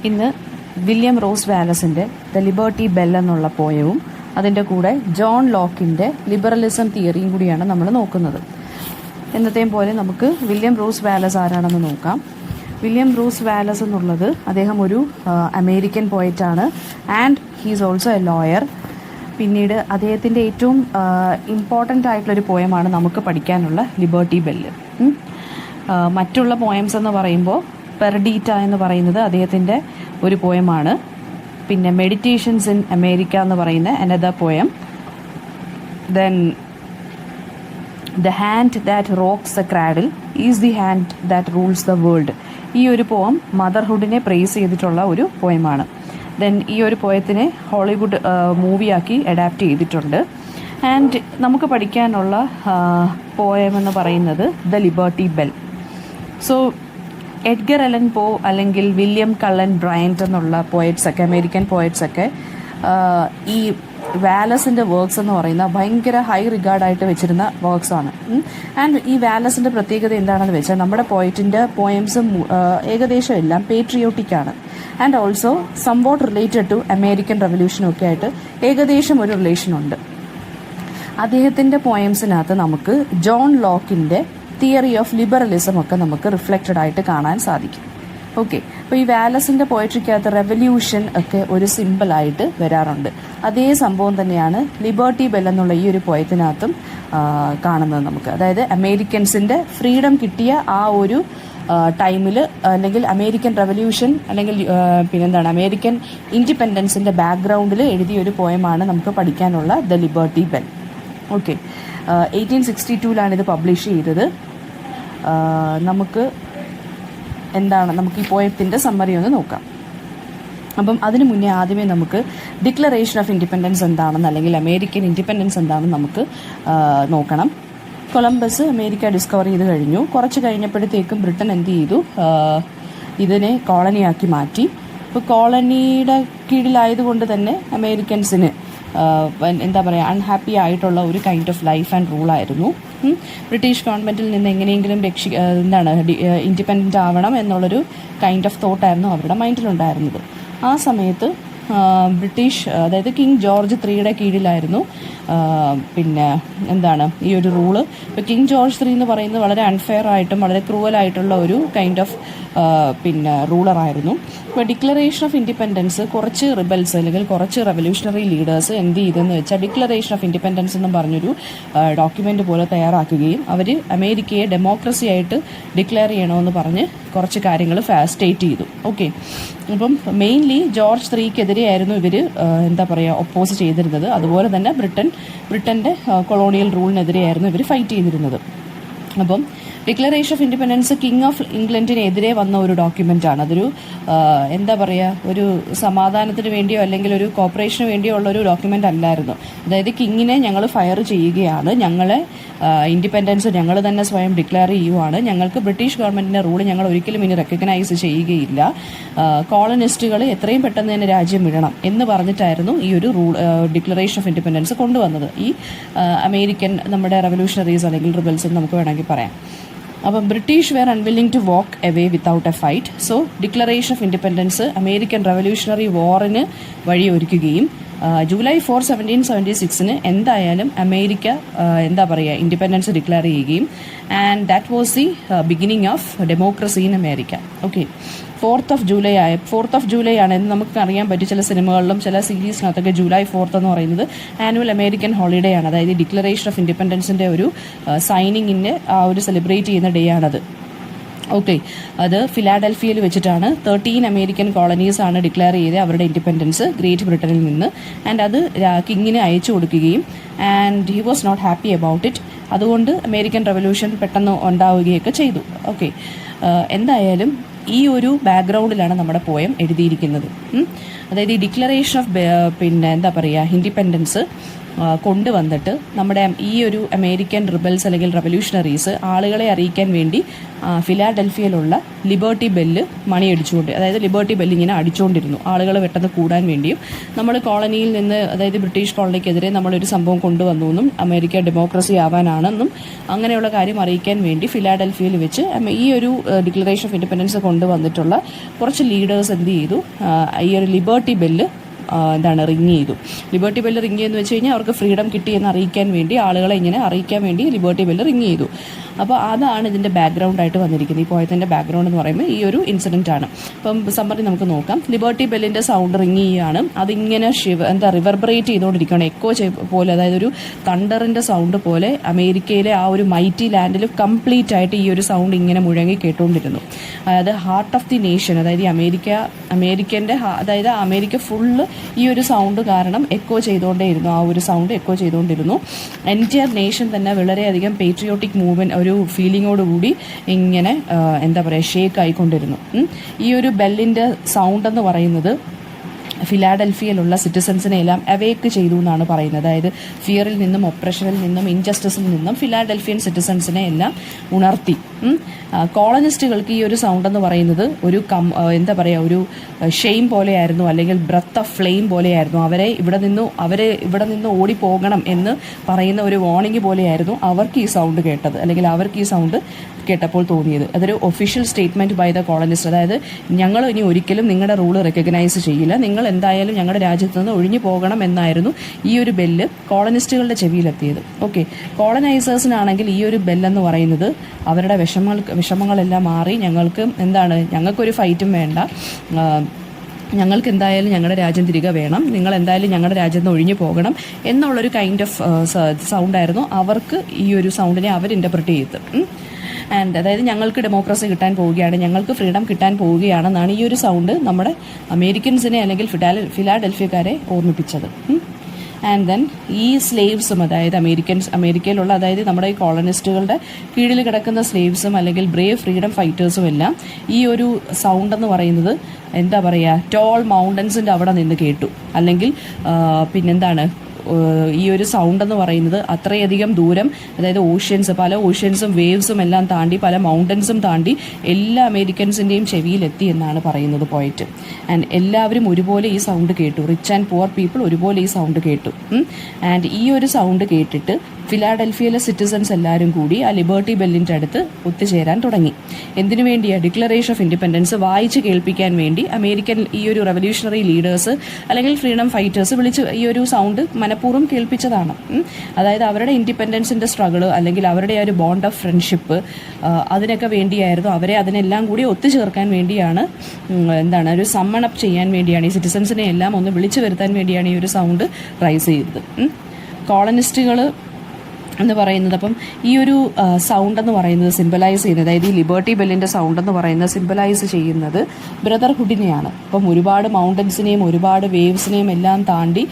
ഇന്ന് William Ross വാലസിൻ്റെ the Liberty Bell എന്നുള്ള പോയവും അതിൻ്റെ കൂടെ ജോൺ ലോക്കിൻ്റെ ലിബറലിസം തിയറിയും കൂടിയാണ് നമ്മൾ നോക്കുന്നത്. എന്നത്തെയും പോലെ നമുക്ക് വില്യം റോസ് വാലസ് ആരാണെന്ന് നോക്കാം. വില്യം റോസ് വാലസ് എന്നുള്ളത് അദ്ദേഹം ഒരു അമേരിക്കൻ പോയറ്റാണ് and he's also a lawyer. പിന്നീട് അദ്ദേഹത്തിൻ്റെ ഏറ്റവും ഇമ്പോർട്ടൻ്റ് ആയിട്ടുള്ളൊരു പോയമാണ് നമുക്ക് പഠിക്കാനുള്ള ലിബർട്ടി ബെല്ല്. മറ്റുള്ള പോയംസ് എന്ന് പറയുമ്പോൾ പെർഡീറ്റ എന്ന് പറയുന്നത് അദ്ദേഹത്തിൻ്റെ ഒരു പോയമാണ്. പിന്നെ മെഡിറ്റേഷൻസ് ഇൻ അമേരിക്ക എന്ന് പറയുന്ന another poem. Then the hand that rocks the cradle is the hand that rules the world. ഈ ഒരു പോയം മദർഹുഡിനെ പ്രേസ് ചെയ്തിട്ടുള്ള ഒരു പോയമാണ്. ദെൻ ഈ ഒരു പോയത്തിനെ ഹോളിവുഡ് മൂവിയാക്കി അഡാപ്റ്റ് ചെയ്തിട്ടുണ്ട്. ആൻഡ് നമുക്ക് പഠിക്കാനുള്ള പോയം എന്ന് പറയുന്നത് the Liberty Bell. So Edgar Allan Poe അല്ലെങ്കിൽ വില്യം കള്ളൻ ബ്രയൻറ്റ് എന്നുള്ള പോയറ്റ്സൊക്കെ, അമേരിക്കൻ പോയറ്റ്സൊക്കെ ഈ വാലസിൻ്റെ വർക്ക്സ് എന്ന് പറയുന്ന ഭയങ്കര ഹൈ റിഗാർഡായിട്ട് വെച്ചിരുന്ന വർക്ക്സാണ്. ആൻഡ് ഈ വാലസിൻ്റെ പ്രത്യേകത എന്താണെന്ന് വെച്ചാൽ നമ്മുടെ പോയംസും ഏകദേശം എല്ലാം പേട്രിയോട്ടിക്കാണ്. And also somewhat related to American റവല്യൂഷനും ഒക്കെ ആയിട്ട് ഏകദേശം ഒരു റിലേഷനുണ്ട്. അദ്ദേഹത്തിൻ്റെ പോയംസിനകത്ത് നമുക്ക് ജോൺ ലോക്കിൻ്റെ തിയറി ഓഫ് ലിബറലിസം ഒക്കെ നമുക്ക് റിഫ്ലക്റ്റഡ് ആയിട്ട് കാണാൻ സാധിക്കും. ഓക്കെ, അപ്പോൾ ഈ വാലസിൻ്റെ പോയട്രിക്കകത്ത് റെവല്യൂഷൻ ഒക്കെ ഒരു സിമ്പിളായിട്ട് വരാറുണ്ട്. അതേ സംഭവം തന്നെയാണ് ലിബർട്ടി ബെൽ എന്നുള്ള ഈ ഒരു പോയത്തിനകത്തും കാണുന്നത് നമുക്ക്. അതായത് അമേരിക്കൻസിൻ്റെ ഫ്രീഡം കിട്ടിയ ആ ഒരു ടൈമിൽ, അല്ലെങ്കിൽ അമേരിക്കൻ റെവല്യൂഷൻ, അല്ലെങ്കിൽ പിന്നെന്താണ് അമേരിക്കൻ ഇൻഡിപെൻഡൻസിൻ്റെ ബാക്ക്ഗ്രൗണ്ടിൽ എഴുതിയൊരു പോയമാണ് നമുക്ക് പഠിക്കാനുള്ള ദ ലിബർട്ടി ബെൽ. ഓക്കെ, 1862 ഇത് പബ്ലിഷ് ചെയ്തത്. നമുക്ക് ഈ പോയത്തിൻ്റെ സമ്മറി ഒന്ന് നോക്കാം. അപ്പം അതിനു മുന്നേ ആദ്യമേ നമുക്ക് ഡിക്ലറേഷൻ ഓഫ് ഇൻഡിപെൻഡൻസ് എന്താണെന്ന്, അല്ലെങ്കിൽ അമേരിക്കൻ ഇൻഡിപെൻഡൻസ് എന്താണെന്ന് നമുക്ക് നോക്കണം. കൊളംബസ് അമേരിക്ക ഡിസ്കവർ ചെയ്ത് കഴിഞ്ഞു. കുറച്ച് കഴിഞ്ഞപ്പോഴത്തേക്കും ബ്രിട്ടൻ എന്ത് ചെയ്തു, ഇതിനെ കോളനിയാക്കി മാറ്റി. ഇപ്പോൾ കോളനിയുടെ കീഴിലായതുകൊണ്ട് തന്നെ അമേരിക്കൻസിന് എന്താ പറയുക, അൺഹാപ്പി ആയിട്ടുള്ള ഒരു കൈൻഡ് ഓഫ് ലൈഫ് ആൻഡ് റൂളായിരുന്നു. ബ്രിട്ടീഷ് ഗവൺമെൻറ്റിൽ നിന്ന് എങ്ങനെയെങ്കിലും ഇൻഡിപെൻഡൻ്റ് ആവണം എന്നുള്ളൊരു കൈൻഡ് ഓഫ് തോട്ടായിരുന്നു അവരുടെ മൈൻഡിലുണ്ടായിരുന്നത്. ആ സമയത്ത് ബ്രിട്ടീഷ്, അതായത് കിങ് ജോർജ് 3 കീഴിലായിരുന്നു ഈ ഒരു റൂള്. ഇപ്പോൾ കിങ് ജോർജ് 3 എന്ന് പറയുന്നത് വളരെ അൺഫെയർ ആയിട്ടും വളരെ ക്രൂവലായിട്ടുള്ള ഒരു കൈൻഡ് ഓഫ് റൂളറായിരുന്നു. ഇപ്പോൾ ഡിക്ലറേഷൻ ഓഫ് ഇൻഡിപെൻഡൻസ് കുറച്ച് റിബൽസ് അല്ലെങ്കിൽ കുറച്ച് റെവല്യൂഷണറി ലീഡേഴ്സ് എന്ത് ചെയ്തെന്ന് വെച്ചാൽ ഡിക്ലറേഷൻ ഓഫ് ഇൻഡിപെൻഡൻസ് എന്നും പറഞ്ഞൊരു ഡോക്യുമെൻ്റ് പോലെ തയ്യാറാക്കുകയും അവർ അമേരിക്കയെ ഡെമോക്രസി ആയിട്ട് ഡിക്ലെയർ ചെയ്യണമെന്ന് പറഞ്ഞ് കുറച്ച് കാര്യങ്ങൾ സ്റ്റേറ്റ് ചെയ്തു. ഓക്കെ, അപ്പം മെയിൻലി ജോർജ് 3 ആയിരുന്നു ഇവർ ഒപ്പോസ് ചെയ്തിരുന്നത്. അതുപോലെ തന്നെ ബ്രിട്ടൻ്റെ കൊളോണിയൽ റൂളിനെതിരെയായിരുന്നു ഇവർ ഫൈറ്റ് ചെയ്തിരുന്നത്. അപ്പം declaration of independence king of ഇംഗ്ലണ്ടിനെതിരെ വന്ന ഒരു ഡോക്യുമെൻ്റാണ്. അതൊരു ഒരു സമാധാനത്തിന് വേണ്ടിയോ അല്ലെങ്കിൽ ഒരു കോപ്പറേഷന് വേണ്ടിയോ ഉള്ള ഒരു ഡോക്യുമെൻ്റ് അല്ലായിരുന്നു. അതായത് കിങ്ങിനെ ഞങ്ങൾ ഫയർ ചെയ്യുകയാണ്, ഞങ്ങളെ ഇൻഡിപെൻഡൻസ് ഞങ്ങൾ തന്നെ സ്വയം ഡിക്ലെയർ ചെയ്യുവാണ്, ഞങ്ങൾക്ക് ബ്രിട്ടീഷ് ഗവൺമെൻറ്റിൻ്റെ റൂൾ ഞങ്ങൾ ഒരിക്കലും ഇനി റെക്കഗ്നൈസ് ചെയ്യുകയില്ല, കോളനിസ്റ്റുകൾ എത്രയും പെട്ടെന്ന് തന്നെ രാജ്യം വിടണം എന്ന് പറഞ്ഞിട്ടായിരുന്നു ഈ ഒരു ഡിക്ലറേഷൻ ഓഫ് ഇൻഡിപെൻഡൻസ് കൊണ്ടുവന്നത്. ഈ അമേരിക്കൻ നമ്മുടെ റെവല്യൂഷണറീസ് അല്ലെങ്കിൽ റിബൽസ് എന്ന് നമുക്ക് വേണമെങ്കിൽ പറയാം. അപ്പം British were unwilling to walk away without a fight. So declaration of independence American revolutionary വാറിന് വഴിയൊരുക്കുകയും ജൂലൈ 4, 1776 എന്തായാലും അമേരിക്ക ഇൻഡിപെൻഡൻസ് ഡിക്ലെയർ ചെയ്യുകയും and that was the beginning of democracy in America. Okay, 4th of July ആണ് എന്ന് നമുക്ക് അറിയാൻ പറ്റും. ചില സിനിമകളിലും ചില സീരീസിനകത്തൊക്കെ ജൂലൈ 4 എന്ന് പറയുന്നത് ആനുവൽ അമേരിക്കൻ ഹോളിഡേ ആണ്. അതായത് ഡിക്ലറേഷൻ ഓഫ് ഇൻഡിപെൻഡൻസിൻ്റെ ഒരു സൈനിങ്ങിൻ്റെ ആ ഒരു സെലിബ്രേറ്റ് ചെയ്യുന്ന ഡേ ആണത്. ഓക്കെ, അത് ഫിലാഡൽഫിയയിൽ വെച്ചിട്ടാണ് 13 അമേരിക്കൻ കോളനീസ് ആണ് ഡിക്ലെയർ ചെയ്ത് അവരുടെ ഇൻഡിപെൻഡൻസ് ഗ്രേറ്റ് ബ്രിട്ടനിൽ നിന്ന്. ആൻഡ് അത് കിങ്ങിന് അയച്ചു കൊടുക്കുകയും and he was not happy about it. അതുകൊണ്ട് അമേരിക്കൻ റെവല്യൂഷൻ പെട്ടെന്ന് ഉണ്ടാവുകയൊക്കെ ചെയ്തു. ഓക്കെ, എന്തായാലും ഈ ഒരു ബാക്ക്ഗ്രൗണ്ടിലാണ് നമ്മുടെ പോയം എഴുതിയിരിക്കുന്നത്. അതായത് ഈ ഡിക്ലറേഷൻ ഓഫ് ഇൻഡിപെൻഡൻസ് കൊണ്ടുവന്നിട്ട് നമ്മുടെ ഈ ഒരു അമേരിക്കൻ റിബൽസ് അല്ലെങ്കിൽ റവല്യൂഷണറീസ് ആളുകളെ അറിയിക്കാൻ വേണ്ടി ഫിലാഡൽഫിയയിലുള്ള ലിബർട്ടി ബെല്ല് മണിയടിച്ചുകൊണ്ട്, അതായത് ലിബർട്ടി ബെല്ല് ഇങ്ങനെ അടിച്ചുകൊണ്ടിരുന്നു ആളുകൾ പെട്ടെന്ന് കൂടാൻ വേണ്ടിയും. നമ്മൾ കോളനിയിൽ നിന്ന്, അതായത് ബ്രിട്ടീഷ് കോളനിക്കെതിരെ നമ്മളൊരു സംഭവം കൊണ്ടുവന്നു എന്നും അമേരിക്ക ഡെമോക്രസി ആവാനാണെന്നും അങ്ങനെയുള്ള കാര്യം അറിയിക്കാൻ വേണ്ടി ഫിലാഡൽഫിയയിൽ വെച്ച് ഈ ഒരു ഡിക്ലറേഷൻ ഓഫ് ഇൻഡിപെൻഡൻസ് കൊണ്ടുവന്നിട്ടുള്ള കുറച്ച് ലീഡേഴ്സ് എന്ത് ചെയ്തു, ഈ ഒരു ലിബർട്ടി ബെല്ല് റിങ് ചെയ്തു. ലിബർട്ടി ബെല്ല് റിങ് ചെയ്യുന്ന വെച്ച് കഴിഞ്ഞാൽ അവർക്ക് ഫ്രീഡം കിട്ടിയെന്ന് അറിയിക്കാൻ വേണ്ടി, ആളുകളെ ഇങ്ങനെ അറിയിക്കാൻ വേണ്ടി ലിബർട്ടി ബെല്ല് റിങ് ചെയ്തു. അപ്പോൾ അതാണ് ഇതിൻ്റെ ബാക്ക്ഗ്രൗണ്ടായിട്ട് വന്നിരിക്കുന്നത്. ഈ പോയത്തിൻ്റെ ബാക്ക്ഗ്രൗണ്ട് എന്ന് പറയുമ്പോൾ ഈ ഒരു ഇൻസിഡൻ്റ് ആണ്. അപ്പം സമ്മറി നമുക്ക് നോക്കാം. ലിബർട്ടി ബെല്ലിൻ്റെ സൗണ്ട് റിങ് ചെയ്യുകയാണ്. അതിങ്ങനെ റിവർബറേറ്റ് ചെയ്തുകൊണ്ടിരിക്കുകയാണ്, എക്കോ പോലെ, അതായത് ഒരു തണ്ടറിൻ്റെ സൗണ്ട് പോലെ അമേരിക്കയിലെ ആ ഒരു മൈറ്റി ലാൻഡിൽ കംപ്ലീറ്റ് ആയിട്ട് ഈ ഒരു സൗണ്ട് ഇങ്ങനെ മുഴങ്ങി കേട്ടുകൊണ്ടിരുന്നു. അതായത് ഹാർട്ട് ഓഫ് ദി നേഷൻ, അതായത് ഈ അതായത് അമേരിക്ക ഫുള്ള് ഈ ഒരു സൗണ്ട് കാരണം എക്കോ ചെയ്തുകൊണ്ടേയിരുന്നു. ആ ഒരു സൗണ്ട് എക്കോ ചെയ്തുകൊണ്ടിരുന്നു. എൻറ്റയർ നേഷൻ തന്നെ വളരെയധികം പേട്രിയോട്ടിക് മൂവ്മെൻറ്റ്, ഒരു ഫീലിങ്ങോടുകൂടി ഇങ്ങനെ ഷേക്ക് ആയിക്കൊണ്ടിരുന്നു. ഈ ഒരു ബെല്ലിൻ്റെ സൗണ്ട് എന്ന് പറയുന്നത് ഫിലാഡൽഫിയയിലുള്ള സിറ്റിസൺസിനെ എല്ലാം അവേക്ക് ചെയ്തു എന്നാണ് പറയുന്നത്. അതായത് ഫിയറിൽ നിന്നും, ഒപ്രഷനിൽ നിന്നും, ഇൻജസ്റ്റിസിൽ നിന്നും ഫിലാഡൽഫിയൻ സിറ്റിസൺസിനെ എല്ലാം ഉണർത്തി. കോളനിസ്റ്റുകൾക്ക് ഈ ഒരു സൗണ്ട് എന്ന് പറയുന്നത് ഒരു ഒരു ഷെയിം പോലെയായിരുന്നു, അല്ലെങ്കിൽ ബ്രത്ത് ഓഫ് ഫ്ലെയിം പോലെയായിരുന്നു. അവരെ ഇവിടെ നിന്ന് ഓടിപ്പോകണം എന്ന് പറയുന്ന ഒരു വാർണിംഗ് പോലെയായിരുന്നു അവർക്ക് ഈ സൗണ്ട് കേട്ടത്, അല്ലെങ്കിൽ അവർക്ക് ഈ സൗണ്ട് കേട്ടപ്പോൾ തോന്നിയത്. അതൊരു official statement by the colonist. അതായത് ഞങ്ങൾ ഇനി ഒരിക്കലും നിങ്ങളുടെ റൂൾ റെക്കഗ്നൈസ് ചെയ്യില്ല, നിങ്ങൾ എന്തായാലും ഞങ്ങളുടെ രാജ്യത്ത് നിന്ന് ഒഴിഞ്ഞു പോകണം എന്നായിരുന്നു ഈ ഒരു ബെല്ല് കോളനിസ്റ്റുകളുടെ ചെവിയിലെത്തിയത്. ഓക്കെ, കോളനൈസേഴ്സിനാണെങ്കിൽ ഈ ഒരു ബെല്ലെന്ന് പറയുന്നത് അവരുടെ വിഷമങ്ങളെല്ലാം മാറി, ഞങ്ങൾക്കൊരു ഫൈറ്റും വേണ്ട, ഞങ്ങൾക്ക് എന്തായാലും ഞങ്ങളുടെ രാജ്യം തിരികെ വേണം, നിങ്ങൾ എന്തായാലും ഞങ്ങളുടെ രാജ്യത്ത് നിന്ന് ഒഴിഞ്ഞു പോകണം എന്നുള്ളൊരു കൈൻഡ് ഓഫ് സൗണ്ടായിരുന്നു അവർക്ക് ഈ ഒരു സൗണ്ടിനെ അവർ ഇൻ്റർപ്രറ്റ് ചെയ്തത്. അതായത് ഞങ്ങൾക്ക് ഡെമോക്രസി കിട്ടാൻ പോവുകയാണ്, ഞങ്ങൾക്ക് ഫ്രീഡം കിട്ടാൻ പോവുകയാണെന്നാണ് ഈ ഒരു സൗണ്ട് നമ്മുടെ അമേരിക്കൻസിനെ അല്ലെങ്കിൽ ഫിലാഡൽഫിയക്കാരെ ഓർമ്മിപ്പിച്ചത്. ആൻഡ് ദെൻ ഈ സ്ലേവ്സും, അതായത് അമേരിക്കയിലുള്ള, അതായത് നമ്മുടെ ഈ കോളനിസ്റ്റുകളുടെ കീഴിൽ കിടക്കുന്ന സ്ലേവ്സും അല്ലെങ്കിൽ ബ്രേവ് ഫ്രീഡം ഫൈറ്റേഴ്സും എല്ലാം ഈ ഒരു സൗണ്ട് എന്ന് പറയുന്നത് ടോൾ മൗണ്ടൻസിൻ്റെ അവിടെ നിന്ന് കേട്ടു. അല്ലെങ്കിൽ ഈ ഒരു സൗണ്ട് എന്ന് പറയുന്നത് അത്രയധികം ദൂരം, അതായത് പല ഓഷ്യൻസും വേവ്സും എല്ലാം താണ്ടി, പല മൗണ്ടൻസും താണ്ടി എല്ലാ അമേരിക്കൻസിൻ്റെയും ചെവിയിലെത്തി എന്നാണ് പറയുന്നത് പോയിറ്റ്. ആൻഡ് എല്ലാവരും ഒരുപോലെ ഈ സൗണ്ട് കേട്ടു, റിച്ച് ആൻഡ് പുവർ പീപ്പിൾ ഒരുപോലെ ഈ സൗണ്ട് കേട്ടു. ആൻഡ് ഈ ഒരു സൗണ്ട് കേട്ടിട്ട് ഫിലാഡൽഫിയയിലെ സിറ്റിസൺസ് എല്ലാവരും കൂടി ആ ലിബർട്ടി ബെല്ലിൻ്റെ അടുത്ത് ഒത്തുചേരാൻ തുടങ്ങി. എന്തിനു വേണ്ടിയാണ്? ഡിക്ലറേഷൻ ഓഫ് ഇൻഡിപെൻഡൻസ് വായിച്ച് കേൾപ്പിക്കാൻ വേണ്ടി അമേരിക്കൻ ഈ ഒരു റവല്യൂഷണറി ലീഡേഴ്സ് അല്ലെങ്കിൽ ഫ്രീഡം ഫൈറ്റേഴ്സ് വിളിച്ച് ഈ ഒരു സൗണ്ട് മനഃപൂർവ്വം കേൾപ്പിച്ചതാണ്. അതായത് അവരുടെ ഇൻഡിപെൻഡൻസിൻ്റെ സ്ട്രഗിള്, അല്ലെങ്കിൽ അവരുടെ ഒരു ബോണ്ട് ഓഫ് ഫ്രണ്ട്ഷിപ്പ്, അതിനൊക്കെ വേണ്ടിയായിരുന്നു, അവരെ അതിനെല്ലാം കൂടി ഒത്തുചേർക്കാൻ വേണ്ടിയാണ്, ഒരു സമ്മൺ അപ്പ് ചെയ്യാൻ വേണ്ടിയാണ്, ഈ സിറ്റിസൺസിനെ എല്ലാം ഒന്ന് വിളിച്ചു വരുത്താൻ വേണ്ടിയാണ് ഈ ഒരു സൗണ്ട് റൈസ് ചെയ്തത്. കോളനിസ്റ്റുകൾ എന്ന് പറയുന്നത്, അപ്പം ഈ ഒരു സൗണ്ട് എന്ന് പറയുന്നത് സിംബലൈസ് ചെയ്യുന്നത്, അതായത് ഈ ലിബർട്ടി ബെല്ലിൻ്റെ സൗണ്ട് എന്ന് പറയുന്നത് സിംബലൈസ് ചെയ്യുന്നത് ബ്രദർഹുഡിനെയാണ്. അപ്പം ഒരുപാട് മൗണ്ടൻസിനെയും ഒരുപാട് വേവ്സിനെയും എല്ലാം താണ്ടി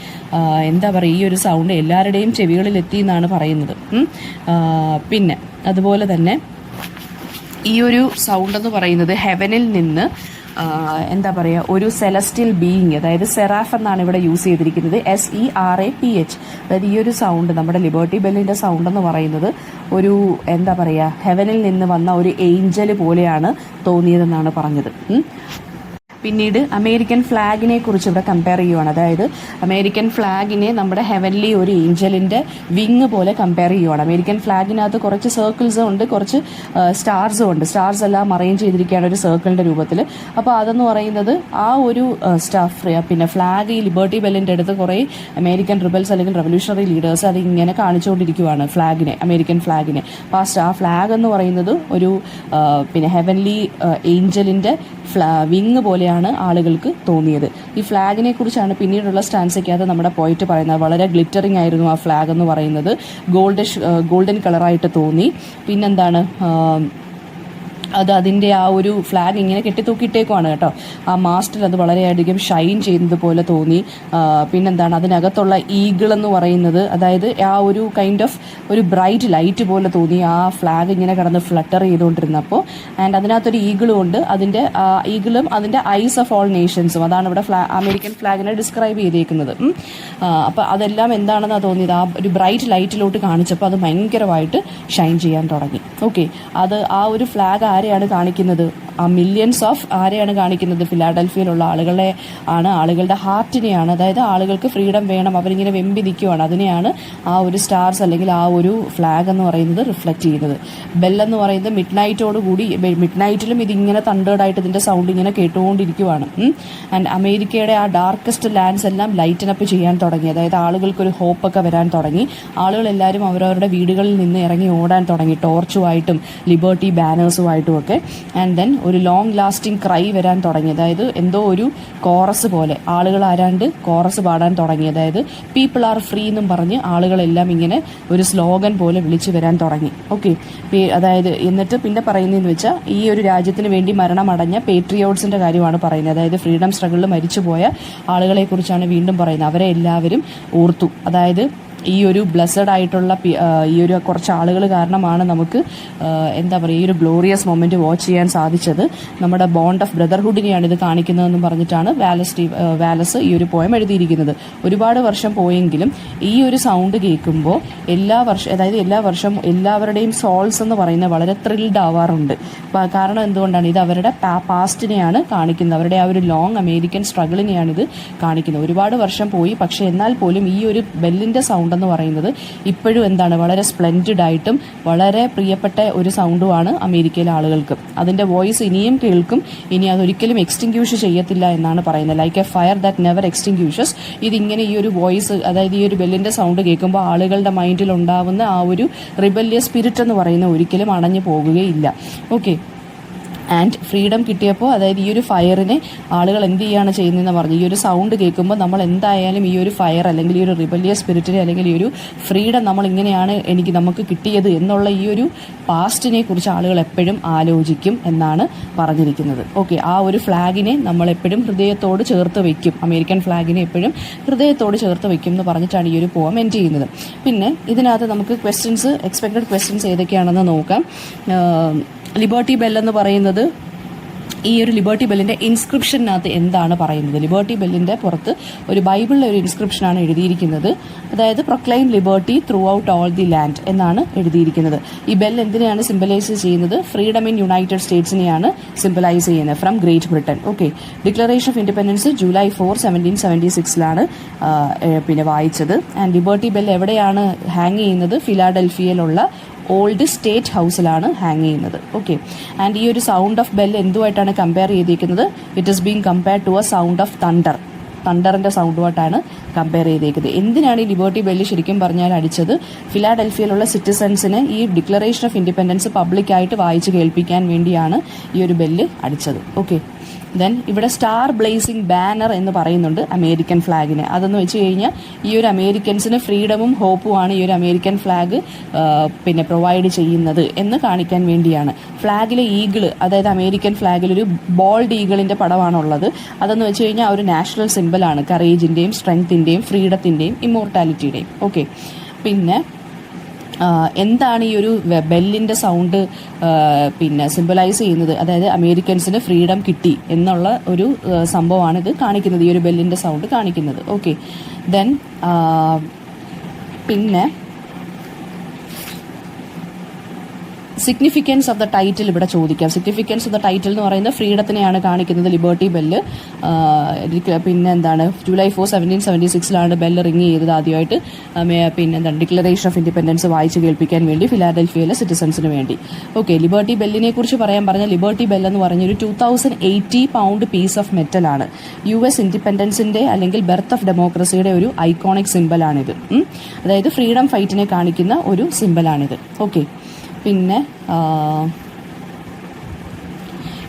ഈ ഒരു സൗണ്ട് എല്ലാവരുടെയും ചെവികളിൽ എത്തി എന്നാണ് പറയുന്നത്. പിന്നെ അതുപോലെ തന്നെ ഈ ഒരു സൗണ്ട് എന്ന് പറയുന്നത് ഹെവനിൽ നിന്ന് ഒരു സെലസ്റ്റിയൽ ബീയിങ്, അതായത് സെറാഫ് എന്നാണ് ഇവിടെ യൂസ് ചെയ്തിരിക്കുന്നത്, SERAPH. അതായത് ഈ ഒരു സൗണ്ട്, നമ്മുടെ ലിബർട്ടി ബെല്ലിൻ്റെ സൗണ്ട് എന്ന് പറയുന്നത് ഒരു ഹെവനിൽ നിന്ന് വന്ന ഒരു ഏഞ്ചൽ പോലെയാണ് തോന്നിയതെന്നാണ് പറഞ്ഞത്. പിന്നീട് അമേരിക്കൻ ഫ്ലാഗിനെ കുറിച്ച് ഇവിടെ കമ്പയർ ചെയ്യുവാണ്. അതായത് അമേരിക്കൻ ഫ്ലാഗിനെ നമ്മുടെ ഹെവൻലി ഒരു ഏഞ്ചലിൻ്റെ വിങ് പോലെ കമ്പയർ ചെയ്യുവാണ്. അമേരിക്കൻ ഫ്ലാഗിനകത്ത് കുറച്ച് സർക്കിൾസും ഉണ്ട്, കുറച്ച് സ്റ്റാർസും ഉണ്ട്. സ്റ്റാർസ് എല്ലാം അറേഞ്ച് ചെയ്തിരിക്കുകയാണ് ഒരു സർക്കിളിൻ്റെ രൂപത്തിൽ. അപ്പോൾ അതെന്ന് പറയുന്നത് ആ ഒരു പിന്നെ ഫ്ലാഗ്, ഈ ലിബർട്ടി ബെല്ലിൻ്റെ അടുത്ത് കുറേ അമേരിക്കൻ റിബൽസ് അല്ലെങ്കിൽ റവല്യൂഷണറി ലീഡേഴ്സ് അത് ഇങ്ങനെ കാണിച്ചുകൊണ്ടിരിക്കുകയാണ് ഫ്ലാഗിനെ, അമേരിക്കൻ ഫ്ലാഗിനെ. ആ ഫ്ലാഗ് എന്ന് പറയുന്നത് ഒരു പിന്നെ ഹെവൻലി ഏഞ്ചലിൻ്റെ വിങ് പോലെയാണ് ആളുകൾക്ക് തോന്നിയത്. ഈ ഫ്ലാഗിനെ കുറിച്ചാണ് പിന്നീടുള്ള സ്റ്റാൻസയ്ക്കകത്ത് നമ്മുടെ പോയിറ്റ് പറയുന്നത്. വളരെ ഗ്ലിറ്ററിങ് ആയിരുന്നു ആ ഫ്ലാഗ് എന്ന് പറയുന്നത്, ഗോൾഡൻ കളറായിട്ട് തോന്നി. പിന്നെന്താണ്, അതിൻ്റെ ആ ഒരു ഫ്ലാഗ് ഇങ്ങനെ കെട്ടിത്തൂക്കിയിട്ടേക്കുവാണ് കേട്ടോ. ആ മാസ്റ്റിൽ അത് വളരെയധികം ഷൈൻ ചെയ്യുന്നത് പോലെ തോന്നി. പിന്നെന്താണ് അതിനകത്തുള്ള ഈഗിൾ എന്ന് പറയുന്നത്, അതായത് ആ ഒരു കൈൻഡ് ഓഫ് ഒരു ബ്രൈറ്റ് ലൈറ്റ് പോലെ തോന്നി ആ ഫ്ലാഗ് ഇങ്ങനെ കിടന്ന് ഫ്ലട്ടർ ചെയ്തുകൊണ്ടിരുന്നപ്പോൾ. ആൻഡ് അതിനകത്തൊരു ഈഗിളും ഉണ്ട്. അതിൻ്റെ ഈഗിളും അതിൻ്റെ ഐസ് ഓഫ് ഓൾ നേഷൻസും, അതാണ് ഇവിടെ അമേരിക്കൻ ഫ്ലാഗിനെ ഡിസ്ക്രൈബ് ചെയ്തേക്കുന്നത്. അപ്പോൾ അതെല്ലാം എന്താണെന്നാണ് തോന്നിയത്, ആ ഒരു ബ്രൈറ്റ് ലൈറ്റിലോട്ട് കാണിച്ചപ്പോൾ അത് ഭയങ്കരമായിട്ട് ഷൈൻ ചെയ്യാൻ തുടങ്ങി. ഓക്കെ, അത് ആ ഒരു ഫ്ലാഗ് ആരെയാണ് കാണിക്കുന്നത്? ആ മില്യൺസ് ഓഫ് ആരെയാണ് കാണിക്കുന്നത്? ഫിലാഡൽഫിയയിലുള്ള ആളുകളുടെ ഹാർട്ടിനെയാണ്. അതായത് ആളുകൾക്ക് ഫ്രീഡം വേണം, അവരിങ്ങനെ വെമ്പി നിൽക്കുവാണ്. അതിനെയാണ് ആ ഒരു സ്റ്റാർസ് അല്ലെങ്കിൽ ആ ഒരു ഫ്ലാഗ് എന്ന് പറയുന്നത് റിഫ്ലക്റ്റ് ചെയ്യുന്നത്. ബെല്ലെന്ന് പറയുന്നത് മിഡ് നൈറ്റിലും ഇതിങ്ങനെ തണ്ടേർഡായിട്ട് ഇതിൻ്റെ സൗണ്ട് ഇങ്ങനെ കേട്ടുകൊണ്ടിരിക്കുവാണ്. ആൻഡ് അമേരിക്കയുടെ ആ ഡാർക്കസ്റ്റ് ലാൻഡ്സ് എല്ലാം ലൈറ്റൻ അപ്പ് ചെയ്യാൻ തുടങ്ങി. അതായത് ആളുകൾക്കൊരു ഹോപ്പൊക്കെ വരാൻ തുടങ്ങി. ആളുകളെല്ലാവരും അവരവരുടെ വീടുകളിൽ നിന്ന് ഇറങ്ങി ഓടാൻ തുടങ്ങി, ടോർച്ചുമായിട്ടും ലിബർട്ടി ബാനേഴ്സുമായിട്ടും ഒക്കെ. ആൻഡ് ദെൻ ഒരു ലോങ് ലാസ്റ്റിംഗ് ക്രൈ വരാൻ തുടങ്ങി. അതായത് എന്തോ ഒരു കോറസ് പോലെ ആളുകൾ ആരാണ്ട് കോറസ് പാടാൻ തുടങ്ങി. അതായത് പീപ്പിൾ ആർ ഫ്രീ എന്നും പറഞ്ഞ് ആളുകളെല്ലാം ഇങ്ങനെ ഒരു സ്ലോഗൻ പോലെ വിളിച്ചു വരാൻ തുടങ്ങി. ഓക്കെ, അതായത് എന്നിട്ട് പിന്നെ പറയുന്നതെന്ന് വെച്ചാൽ ഈ ഒരു രാജ്യത്തിന് വേണ്ടി മരണമടഞ്ഞ പേട്രിയോട്സിൻ്റെ കാര്യമാണ് പറയുന്നത്. അതായത് ഫ്രീഡം സ്ട്രഗിളിൽ മരിച്ചുപോയ ആളുകളെക്കുറിച്ചാണ് വീണ്ടും പറയുന്നത്. അവരെ എല്ലാവരും ഓർത്തു. അതായത് ഈ ഒരു ബ്ലെസ്സഡ് ആയിട്ടുള്ള ഈ ഒരു കുറച്ച് ആളുകൾ കാരണമാണ് നമുക്ക് എന്താ പറയുക ഈ ഒരു ഗ്ലോറിയസ് മൊമെൻറ്റ് വാച്ച് ചെയ്യാൻ സാധിച്ചത്. നമ്മുടെ ബോണ്ട് ഓഫ് ബ്രദർഹുഡിനെയാണ് ഇത് കാണിക്കുന്നതെന്ന് പറഞ്ഞിട്ടാണ് വാലസ് ഈ ഒരു പോയം എഴുതിയിരിക്കുന്നത്. ഒരുപാട് വർഷം പോയെങ്കിലും ഈ ഒരു സൗണ്ട് കേൾക്കുമ്പോൾ എല്ലാ വർഷം എല്ലാവരുടെയും സോൾസ് എന്ന് പറയുന്നത് വളരെ ത്രിൽഡ് ആവാറുണ്ട്. കാരണം എന്തുകൊണ്ടാണ്? ഇത് അവരുടെ പാസ്റ്റിനെയാണ് കാണിക്കുന്നത്. അവരുടെ ആ ഒരു ലോങ് അമേരിക്കൻ സ്ട്രഗിളിനെയാണ് ഇത് കാണിക്കുന്നത്. ഒരുപാട് വർഷം പോയി, പക്ഷേ എന്നാൽ പോലും ഈ ഒരു ബെല്ലിൻ്റെ സൗണ്ട് എന്ന് പറയുന്നത് ഇപ്പോഴും എന്താണ് വളരെ സ്പ്ലെൻഡിഡ് ആയിട്ടും വളരെ പ്രിയപ്പെട്ട ഒരു സൗണ്ടുമാണ് അമേരിക്കയിലെ ആളുകൾക്ക്. അതിൻ്റെ വോയിസ് ഇനിയും കേൾക്കും, ഇനി അതൊരിക്കലും എക്സ്റ്റിങ്ക്യൂഷ് ചെയ്യത്തില്ല എന്നാണ് പറയുന്നത്. Like a fire that never extinguishes. ഇതിങ്ങനെ ഈ ഒരു വോയിസ്, അതായത് ഈ ഒരു ബെല്ലിൻ്റെ സൗണ്ട് കേൾക്കുമ്പോൾ ആളുകളുടെ മൈൻഡിൽ ഉണ്ടാവുന്ന ആ ഒരു റിബല്യസ് സ്പിരിറ്റ് എന്ന് പറയുന്നത് ഒരിക്കലും അണഞ്ഞു പോകുകയില്ല. ഓക്കെ, ആൻഡ് ഫ്രീഡം കിട്ടിയപ്പോൾ, അതായത് ഈ ഒരു ഫയറിനെ ആളുകൾ എന്ത് ചെയ്യുകയാണ് ചെയ്യുന്നതെന്ന് പറഞ്ഞു. ഈ ഒരു സൗണ്ട് കേൾക്കുമ്പോൾ നമ്മൾ എന്തായാലും ഈ ഒരു ഫയർ അല്ലെങ്കിൽ ഈ ഒരു റിബല്യസ് സ്പിരിറ്റിനെ അല്ലെങ്കിൽ ഈ ഒരു ഫ്രീഡം നമ്മൾ ഇങ്ങനെയാണ് നമുക്ക് കിട്ടിയത് എന്നുള്ള ഈ ഒരു പാസ്റ്റിനെ കുറിച്ച് ആളുകൾ എപ്പോഴും ആലോചിക്കും എന്നാണ് പറഞ്ഞിരിക്കുന്നത്. ഓക്കെ, ആ ഒരു ഫ്ലാഗിനെ നമ്മൾ എപ്പോഴും ഹൃദയത്തോട് ചേർത്ത് വയ്ക്കും, അമേരിക്കൻ ഫ്ലാഗിനെ എപ്പോഴും ഹൃദയത്തോട് ചേർത്ത് വയ്ക്കും എന്ന് പറഞ്ഞിട്ടാണ് ഈ ഒരു പോം എൻഡ് ചെയ്യുന്നത്. പിന്നെ ഇതിനകത്ത് നമുക്ക് എക്സ്പെക്റ്റഡ് ക്വസ്റ്റ്യൻസ് ഏതൊക്കെയാണെന്ന് നോക്കാം. ലിബർട്ടി ബെൽ എന്ന് പറയുന്നത്, ഈ ഒരു ലിബർട്ടി ബെല്ലിൻ്റെ ഇൻസ്ക്രിപ്ഷനകത്ത് എന്താണ് പറയുന്നത്? ലിബർട്ടി ബെല്ലിൻ്റെ പുറത്ത് ഒരു ബൈബിളിലെ ഒരു ഇൻസ്ക്രിപ്ഷനാണ് എഴുതിയിരിക്കുന്നത്. അതായത് proclaim liberty throughout all the land എന്നാണ് എഴുതിയിരിക്കുന്നത്. ഈ ബെൽ എന്തിനെയാണ് സിംബലൈസ് ചെയ്യുന്നത്? ഫ്രീഡം ഇൻ യുണൈറ്റഡ് സ്റ്റേറ്റ്സിനെയാണ് സിംബലൈസ് ചെയ്യുന്നത് from Great Britain. Okay, declaration of independence July 4, 1776 പിന്നെ വായിച്ചത്. ആൻഡ് ലിബർട്ടി ബെൽ എവിടെയാണ് ഹാങ് ചെയ്യുന്നത്? ഫിലാഡൽഫിയയിലുള്ള ഓൾഡ് സ്റ്റേറ്റ് ഹൗസിലാണ് ഹാങ് ചെയ്യുന്നത്. ഓക്കെ, ആൻഡ് ഈ ഒരു സൗണ്ട് ഓഫ് ബെൽ എന്തുമായിട്ടാണ് കമ്പയർ ചെയ്തിരിക്കുന്നത്? It is being compared to a sound of തണ്ടറിൻ്റെ സൗണ്ടുമായിട്ടാണ് കമ്പയർ ചെയ്തേക്കുന്നത്. എന്തിനാണ് ഈ ലിബർട്ടി ബെല്ല് ശരിക്കും പറഞ്ഞാൽ അടിച്ചത്? ഫിലാഡൽഫിയയിലുള്ള സിറ്റിസൺസിന് ഈ ഡിക്ലറേഷൻ ഓഫ് ഇൻഡിപെൻഡൻസ് പബ്ലിക്കായിട്ട് വായിച്ച് കേൾപ്പിക്കാൻ വേണ്ടിയാണ് ഈ ഒരു ബെല്ല് അടിച്ചത്. ഓക്കെ, ദെൻ ഇവിടെ സ്റ്റാർ ബ്ലേസിംഗ് ബാനർ എന്ന് പറയുന്നുണ്ട് അമേരിക്കൻ ഫ്ലാഗിന്. അതെന്ന് വെച്ച് കഴിഞ്ഞാൽ ഈ ഒരു അമേരിക്കൻസിന് ഫ്രീഡമും ഹോപ്പുമാണ് ഈ ഒരു അമേരിക്കൻ ഫ്ലാഗ് പിന്നെ പ്രൊവൈഡ് ചെയ്യുന്നത് എന്ന് കാണിക്കാൻ വേണ്ടിയാണ്. ഫ്ലാഗിലെ ഈഗിള്, അതായത് അമേരിക്കൻ ഫ്ലാഗിലൊരു ബോൾഡ് ഈഗിളിൻ്റെ പടമാണുള്ളത്. അതെന്ന് വെച്ച് കഴിഞ്ഞാൽ ഒരു നാഷണൽ സിംബലാണ്, കറേജിൻ്റെയും സ്ട്രെങ്ത്തിൻ്റെയും ഫ്രീഡത്തിൻ്റെയും ഇമ്മോർട്ടാലിറ്റിയുടെയും. ഓക്കെ, പിന്നെ എന്താണ് ഈ ഒരു ബെല്ലിൻ്റെ സൗണ്ട് പിന്നെ സിംബലൈസ് ചെയ്യുന്നത്? അതായത് അമേരിക്കൻസിന് ഫ്രീഡം കിട്ടി എന്നുള്ള ഒരു സംഭവമാണ് ഇത് കാണിക്കുന്നത്, ഈ ഒരു ബെല്ലിൻ്റെ സൗണ്ട് കാണിക്കുന്നത്. ഓക്കെ, ദെൻ പിന്നെ സിഗ്നിഫിക്കൻസ് ഓഫ് ദ ടൈറ്റിൽ ഇവിടെ ചോദിക്കാം. സിഗ്നിഫിക്കൻസ് ഓഫ് ദ ടൈറ്റിൽ എന്ന് പറയുന്നത് ഫ്രീഡത്തിനെയാണ് കാണിക്കുന്നത്, ലിബർട്ടി ബെല്ല്. പിന്നെ എന്താണ്, July 4, 1776 ബെല്ല് റിങ് ചെയ്തത് ആദ്യമായിട്ട്. പിന്നെ എന്താണ്, ഡിക്ലറേഷൻ ഓഫ് ഇൻഡിപെൻഡൻസ് വായിച്ച് കേൾപ്പിക്കാൻ വേണ്ടി ഫിലാഡൽഫിയയിലെ സിറ്റിസൺസിന് വേണ്ടി. ഓക്കെ, ലിബർട്ടി ബെല്ലിനെ കുറിച്ച് പറഞ്ഞ ലിബർട്ടി ബെല്ല് എന്ന് പറഞ്ഞൊരു 2080 പൗണ്ട് പീസ് ഓഫ് മെറ്റലാണ്. US ഇൻഡിപെൻഡൻസിൻ്റെ അല്ലെങ്കിൽ ബെർത്ത് ഓഫ് ഡെമോക്രസിയുടെ ഒരു ഐക്കോണിക് സിംബലാണിത്. അതായത് ഫ്രീഡം ഫൈറ്റിനെ കാണിക്കുന്ന ഒരു സിംബലാണിത്. ഓക്കെ, പിന്നെ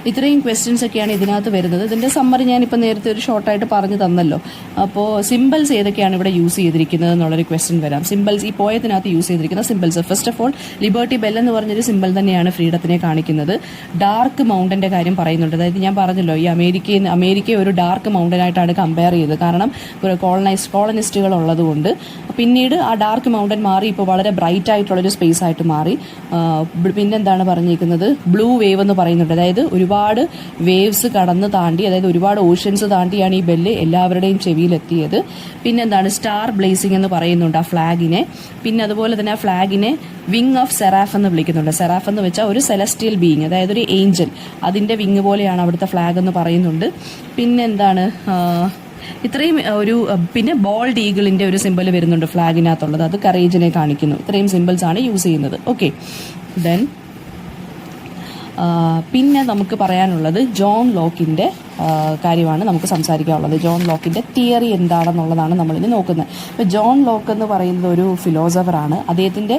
ഇത്രയും ക്വസ്റ്റ്യൻസ് ഒക്കെയാണ് ഇതിനകത്ത് വരുന്നത്. ഇതിൻ്റെ സമ്മറി ഞാനിപ്പോൾ നേരത്തെ ഒരു ഷോർട്ടായിട്ട് പറഞ്ഞു തന്നല്ലോ. അപ്പോൾ സിമ്പിൾസ് ഏതൊക്കെയാണ് ഇവിടെ യൂസ് ചെയ്തിരിക്കുന്നത് എന്നുള്ളൊരു ക്വസ്റ്റ്യൻ വരാം. സിമ്പിൾസ് ഈ പോയത്തിനകത്ത് യൂസ് ചെയ്തിരിക്കുന്ന symbols, first of all liberty bell എന്ന് പറഞ്ഞൊരു സിമ്പിൾ തന്നെയാണ് ഫ്രീഡത്തിനെ കാണിക്കുന്നത്. ഡാർക്ക് മൗണ്ടൻ്റെ കാര്യം പറയുന്നുണ്ട്. അതായത് ഞാൻ പറഞ്ഞല്ലോ, ഈ അമേരിക്കയെ ഒരു ഡാർക്ക് മൗണ്ടനായിട്ടാണ് കമ്പയർ ചെയ്തത്. കാരണം കോളനിസ്റ്റുകൾ ഉള്ളതുകൊണ്ട്. പിന്നീട് ആ ഡാർക്ക് മൗണ്ടൻ മാറി ഇപ്പോൾ വളരെ ബ്രൈറ്റ് ആയിട്ടുള്ളൊരു സ്പേസ് ആയിട്ട് മാറി. പിന്നെന്താണ് പറഞ്ഞിരിക്കുന്നത്, ബ്ലൂ വേവ് എന്ന് പറയുന്നുണ്ട്. അതായത് ഒരുപാട് വേവ്സ് കടന്ന് താണ്ടി, അതായത് ഒരുപാട് ഓഷ്യൻസ് താണ്ടിയാണ് ഈ ബെല്ല് എല്ലാവരുടെയും ചെവിയിലെത്തിയത്. പിന്നെന്താണ്, സ്റ്റാർ ബ്ലേസിംഗ് എന്ന് പറയുന്നുണ്ട് ആ ഫ്ലാഗിനെ. പിന്നെ അതുപോലെ തന്നെ ആ ഫ്ലാഗിനെ വിങ് ഓഫ് സെറാഫ് എന്ന് വിളിക്കുന്നുണ്ട്. സെറാഫ് എന്ന് വെച്ചാൽ ഒരു സെലസ്റ്റിയൽ ബീയിങ്, അതായത് ഒരു ഏഞ്ചൽ, അതിൻ്റെ വിങ് പോലെയാണ് അവിടുത്തെ ഫ്ലാഗ് എന്ന് പറയുന്നുണ്ട്. പിന്നെന്താണ്, ഇത്രയും പിന്നെ ബോൾഡ് ഈഗിളിൻ്റെ ഒരു സിമ്പിൾ വരുന്നുണ്ട് ഫ്ലാഗിനകത്തുള്ളത്. അത് കറേജിനെ കാണിക്കുന്നു. ഇത്രയും സിമ്പിൾസ് ആണ് യൂസ് ചെയ്യുന്നത്. ഓക്കെ, ദെൻ പിന്നെ നമുക്ക് പറയാനുള്ളത് ജോൺ ലോക്കിൻ്റെ കാര്യമാണ് നമുക്ക് സംസാരിക്കാനുള്ളത്. ജോൺ ലോക്കിൻ്റെ തിയറി എന്താണെന്നുള്ളതാണ് നമ്മളിനി നോക്കുന്നത്. ഇപ്പോൾ ജോൺ ലോക്ക് എന്ന് പറയുന്നത് ഒരു ഫിലോസഫറാണ്. അദ്ദേഹത്തിൻ്റെ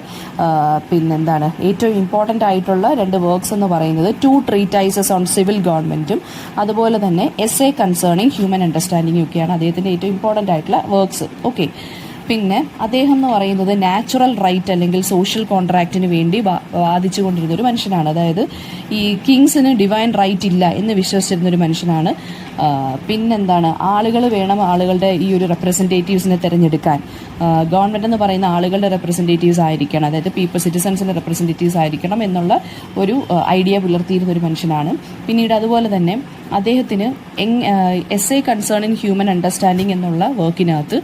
പിന്നെന്താണ് ഏറ്റവും ഇമ്പോർട്ടൻ്റ് ആയിട്ടുള്ള 2 വർക്ക്സ് എന്ന് പറയുന്നത് 2 ട്രീറ്റൈസസ് ഓൺ സിവിൽ ഗവൺമെൻറ്റും അതുപോലെ തന്നെ എസ്സേ കൺസേണിങ് ഹ്യൂമൻ അണ്ടർസ്റ്റാൻഡിങ്ങും ഒക്കെയാണ് അദ്ദേഹത്തിൻ്റെ ഏറ്റവും ഇമ്പോർട്ടൻ്റ് ആയിട്ടുള്ള വർക്ക്സ്. ഓക്കെ, പിന്നെ അദ്ദേഹം എന്ന് പറയുന്നത് നാച്ചുറൽ റൈറ്റ് അല്ലെങ്കിൽ സോഷ്യൽ കോൺട്രാക്റ്റിന് വേണ്ടി വാദിച്ചു കൊണ്ടിരുന്ന ഒരു മനുഷ്യനാണ്. അതായത് ഈ കിങ്സിന് ഡിവൈൻ റൈറ്റ് ഇല്ല എന്ന് വിശ്വസിച്ചിരുന്ന ഒരു മനുഷ്യനാണ്. പിന്നെന്താണ്, ആളുകൾ വേണം ആളുകളുടെ ഈ ഒരു റെപ്രസെൻറ്റേറ്റീവ്സിനെ തിരഞ്ഞെടുക്കാൻ. ഗവൺമെൻറ് എന്ന് പറയുന്ന ആളുകളുടെ റെപ്രസെൻറ്റേറ്റീവ്സ് ആയിരിക്കണം, അതായത് സിറ്റിസൺസിൻ്റെ റെപ്രസെൻറ്റേറ്റീവ്സ് ആയിരിക്കണം എന്നുള്ള ഒരു ഐഡിയ പുലർത്തിയിരുന്ന ഒരു മനുഷ്യനാണ്. പിന്നീട് അതുപോലെ തന്നെ അദ്ദേഹത്തിന് എസ്സേ കൺസേണിങ് ഹ്യൂമൻ അണ്ടർസ്റ്റാൻഡിങ് എന്നുള്ള വർക്കിനകത്ത്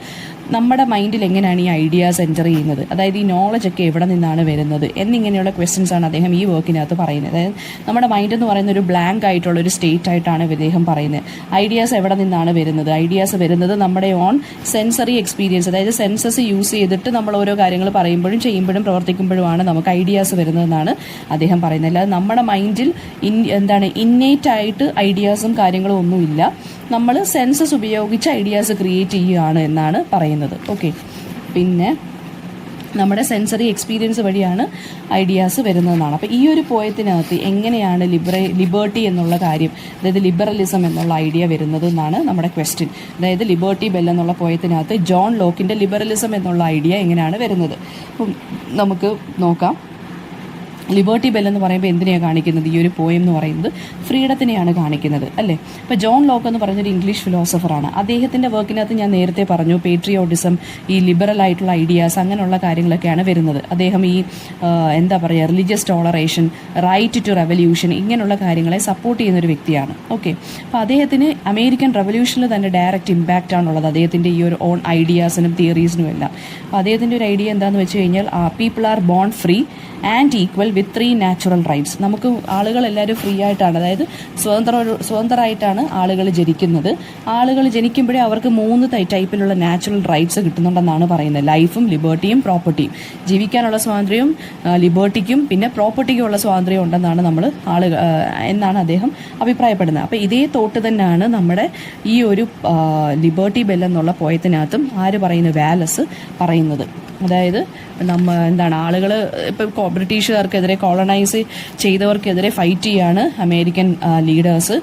നമ്മുടെ മൈൻഡിൽ എങ്ങനെയാണ് ഈ ഐഡിയാസ് എൻ്റർ ചെയ്യുന്നത്, അതായത് ഈ നോളജ് ഒക്കെ എവിടെ നിന്നാണ് വരുന്നത് എന്നിങ്ങനെയുള്ള ക്വസ്റ്റ്യൻസ് ആണ് അദ്ദേഹം ഈ വർക്കിനകത്ത് പറയുന്നത്. അതായത് നമ്മുടെ മൈൻഡ് എന്ന് പറയുന്ന ഒരു ബ്ലാങ്ക് ആയിട്ടുള്ള ഒരു സ്റ്റേറ്റ് ആയിട്ടാണ് അദ്ദേഹം പറയുന്നത്. ഐഡിയാസ് എവിടെ നിന്നാണ് വരുന്നത്? ഐഡിയാസ് വരുന്നത് നമ്മുടെ ഓൺ സെൻസറി എക്സ്പീരിയൻസ്, അതായത് സെൻസസ് യൂസ് ചെയ്തിട്ട് നമ്മൾ ഓരോ കാര്യങ്ങൾ പറയുമ്പോഴും ചെയ്യുമ്പോഴും പ്രവർത്തിക്കുമ്പോഴുമാണ് നമുക്ക് ഐഡിയാസ് വരുന്നതെന്നാണ് അദ്ദേഹം പറയുന്നത്. അല്ലാതെ നമ്മുടെ മൈൻഡിൽ ഇന്നേറ്റ് ആയിട്ട് ഐഡിയാസും കാര്യങ്ങളും ഒന്നുമില്ല. നമ്മൾ സെൻസസ് ഉപയോഗിച്ച് ഐഡിയാസ് ക്രിയേറ്റ് ചെയ്യുകയാണ് എന്നാണ് പറയുന്നത്. ഓക്കെ, പിന്നെ നമ്മുടെ സെൻസറി എക്സ്പീരിയൻസ് വഴിയാണ് ഐഡിയാസ് വരുന്നതെന്നാണ്. അപ്പോൾ ഈ ഒരു പോയത്തിനകത്ത് എങ്ങനെയാണ് ലിബർട്ടി എന്നുള്ള കാര്യം, അതായത് ലിബറലിസം എന്നുള്ള ഐഡിയ വരുന്നത് എന്നാണ് നമ്മുടെ ക്വസ്റ്റ്യൻ. അതായത് ലിബർട്ടി ബെൽ എന്നുള്ള പോയത്തിനകത്ത് ജോൺ ലോക്കിൻ്റെ ലിബറലിസം എന്നുള്ള ഐഡിയ എങ്ങനെയാണ് വരുന്നത് അപ്പം നമുക്ക് നോക്കാം. ലിബർട്ടി ബെൽ എന്ന് പറയുമ്പോൾ എന്തിനെയാണ് കാണിക്കുന്നത്? ഈ ഒരു പോയം എന്ന് പറയുന്നത് ഫ്രീഡത്തിനെയാണ് കാണിക്കുന്നത്, അല്ലേ? ഇപ്പോൾ ജോൺ ലോക്ക് എന്ന് പറയുന്നൊരു ഇംഗ്ലീഷ് ഫിലോസഫറാണ്. അദ്ദേഹത്തിൻ്റെ വർക്കിനകത്ത് ഞാൻ നേരത്തെ പറഞ്ഞു പേട്രിയോട്ടിസം, ഈ ലിബറൽ ആയിട്ടുള്ള ഐഡിയാസ്, അങ്ങനെയുള്ള കാര്യങ്ങളൊക്കെയാണ് വരുന്നത്. അദ്ദേഹം ഈ religious toleration, right to revolution, ഇങ്ങനെയുള്ള കാര്യങ്ങളെ സപ്പോർട്ട് ചെയ്യുന്നൊരു വ്യക്തിയാണ്. ഓക്കെ, അപ്പോൾ അദ്ദേഹത്തിന് അമേരിക്കൻ റെവല്യൂഷനിൽ തന്നെ ഡയറക്റ്റ് ഇമ്പാക്റ്റ് ആണുള്ളത് അദ്ദേഹത്തിൻ്റെ ഈ ഒരു ഓൺ ഐഡിയാസിനും തിയറീസിനും എല്ലാം. അപ്പോൾ അദ്ദേഹത്തിൻ്റെ ഒരു ഐഡിയ എന്താണെന്ന് വെച്ച് കഴിഞ്ഞാൽ people are bone free and equal with 3 natural rights. നമുക്ക് ആളുകൾ എല്ലാവരും ഫ്രീ ആയിട്ടാണ്, അതായത് സ്വതന്ത്രമായിട്ടാണ് ആളുകൾ ജനിക്കുന്നത്. ആളുകൾ ജനിക്കുമ്പോഴേ അവർക്ക് 3 ടൈപ്പിലുള്ള നാച്ചുറൽ റൈറ്റ്സ് കിട്ടുന്നുണ്ടെന്നാണ് പറയുന്നത്. ലൈഫും ലിബർട്ടിയും പ്രോപ്പർട്ടിയും. ജീവിക്കാനുള്ള സ്വാതന്ത്ര്യവും ലിബർട്ടിക്കും പിന്നെ പ്രോപ്പർട്ടിക്കുമുള്ള സ്വാതന്ത്ര്യം ഉണ്ടെന്നാണ് എന്നാണ് അദ്ദേഹം അഭിപ്രായപ്പെടുന്നത്. അപ്പോൾ ഇതേ തോട്ട് തന്നെയാണ് നമ്മുടെ ഈ ഒരു ലിബർട്ടി ബെൽ എന്നുള്ള പോയത്തിനകത്തും ആര് പറയുന്നത്? വാലസ് പറയുന്നത്. അതായത് ആളുകൾ ഇപ്പോൾ ബ്രിട്ടീഷുകാർക്കെതിരെ, കോളനൈസ് ചെയ്തവർക്കെതിരെ ഫൈറ്റ് ചെയ്യാണ് അമേരിക്കൻ ലീഡേഴ്സ്.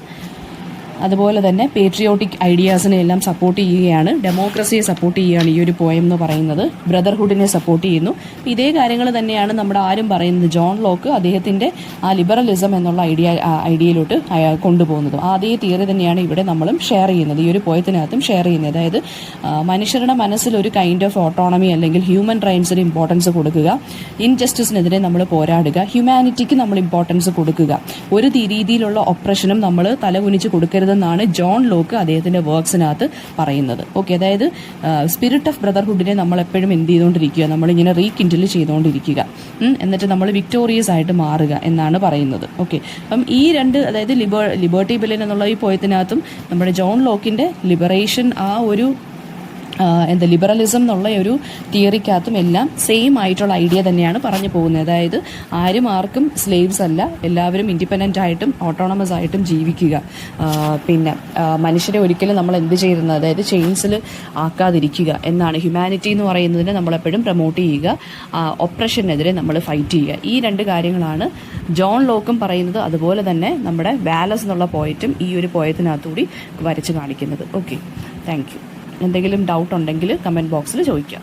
അതുപോലെ തന്നെ പേട്രിയോട്ടിക് ഐഡിയാസിനെ എല്ലാം സപ്പോർട്ട് ചെയ്യുകയാണ്, ഡെമോക്രസിയെ സപ്പോർട്ട് ചെയ്യുകയാണ് ഈ ഒരു പോയം എന്ന് പറയുന്നത്. ബ്രദർഹുഡിനെ സപ്പോർട്ട് ചെയ്യുന്നു. ഇതേ കാര്യങ്ങൾ തന്നെയാണ് നമ്മുടെ ആരും പറയുന്നത്. ജോൺ ലോക്ക് അദ്ദേഹത്തിൻ്റെ ആ ലിബറലിസം എന്നുള്ള ഐഡിയയിലോട്ട് കൊണ്ടുപോകുന്നത്. അതേ തിയറി തന്നെയാണ് ഇവിടെ നമ്മളും ഷെയർ ചെയ്യുന്നത്, ഈ ഒരു പോയത്തിനകത്തും ഷെയർ ചെയ്യുന്നത്. അതായത് മനുഷ്യരുടെ മനസ്സിൽ ഒരു കൈൻഡ് ഓഫ് ഓട്ടോണമി അല്ലെങ്കിൽ ഹ്യൂമൻ റൈറ്റ്സിന് ഇമ്പോർട്ടൻസ് കൊടുക്കുക, ഇൻജസ്റ്റിസിനെതിരെ നമ്മൾ പോരാടുക, ഹ്യൂമാനിറ്റിക്ക് നമ്മൾ ഇമ്പോർട്ടൻസ് കൊടുക്കുക, ഒരു രീതിയിലുള്ള ഒപ്രഷനും നമ്മൾ തലകുനിച്ച് കൊടുക്കരുത് എന്നാണ് ജോൺ ലോക്ക് അദ്ദേഹത്തിൻ്റെ വർക്ക്സിനകത്ത് പറയുന്നത്. ഓക്കെ, അതായത് സ്പിരിറ്റ് ഓഫ് ബ്രദർഹുഡിനെ നമ്മൾ എപ്പോഴും എന്ത് ചെയ്തുകൊണ്ടിരിക്കുക, നമ്മളിങ്ങനെ റീകിൻഡിൽ ചെയ്തുകൊണ്ടിരിക്കുക, എന്നിട്ട് നമ്മൾ വിക്ടോറിയസ് ആയിട്ട് മാറുക എന്നാണ് പറയുന്നത്. ഓക്കെ, അപ്പം ഈ അതായത് ലിബർട്ടി ബെൽ എന്നുള്ള ഈ പോയത്തിനകത്തും നമ്മുടെ ജോൺ ലോക്കിൻ്റെ ലിബറേഷൻ ആ ഒരു ലിബറലിസം എന്നുള്ള ഒരു തിയറിക്കകത്തും എല്ലാം സെയിം ആയിട്ടുള്ള ഐഡിയ തന്നെയാണ് പറഞ്ഞു പോകുന്നത്. അതായത് ആരും ആർക്കും സ്ലേവ്സ് അല്ല, എല്ലാവരും ഇൻഡിപെൻഡൻ്റ് ആയിട്ടും ഓട്ടോണമസ് ആയിട്ടും ജീവിക്കുക. പിന്നെ മനുഷ്യരെ ഒരിക്കലും നമ്മൾ എന്ത് ചെയ്യുന്നത്, അതായത് ചെയിൻസിൽ ആക്കാതിരിക്കുക എന്നാണ്. ഹ്യൂമാനിറ്റി എന്ന് പറയുന്നതിനെ നമ്മളെപ്പോഴും പ്രൊമോട്ട് ചെയ്യുക, ഒപ്രഷനെതിരെ നമ്മൾ ഫൈറ്റ് ചെയ്യുക. ഈ രണ്ട് കാര്യങ്ങളാണ് ജോൺ ലോക്കും പറയുന്നത്. അതുപോലെ തന്നെ നമ്മുടെ വാലസ് എന്നുള്ള പോയറ്റും ഈ ഒരു പോയത്തിനകത്തുകൂടി വരച്ച് കാണിക്കുന്നത്. Okay, thank you. എന്തെങ്കിലും ഡൗട്ട് ഉണ്ടെങ്കിൽ കമൻറ്റ് ബോക്സിൽ ചോദിക്കാം.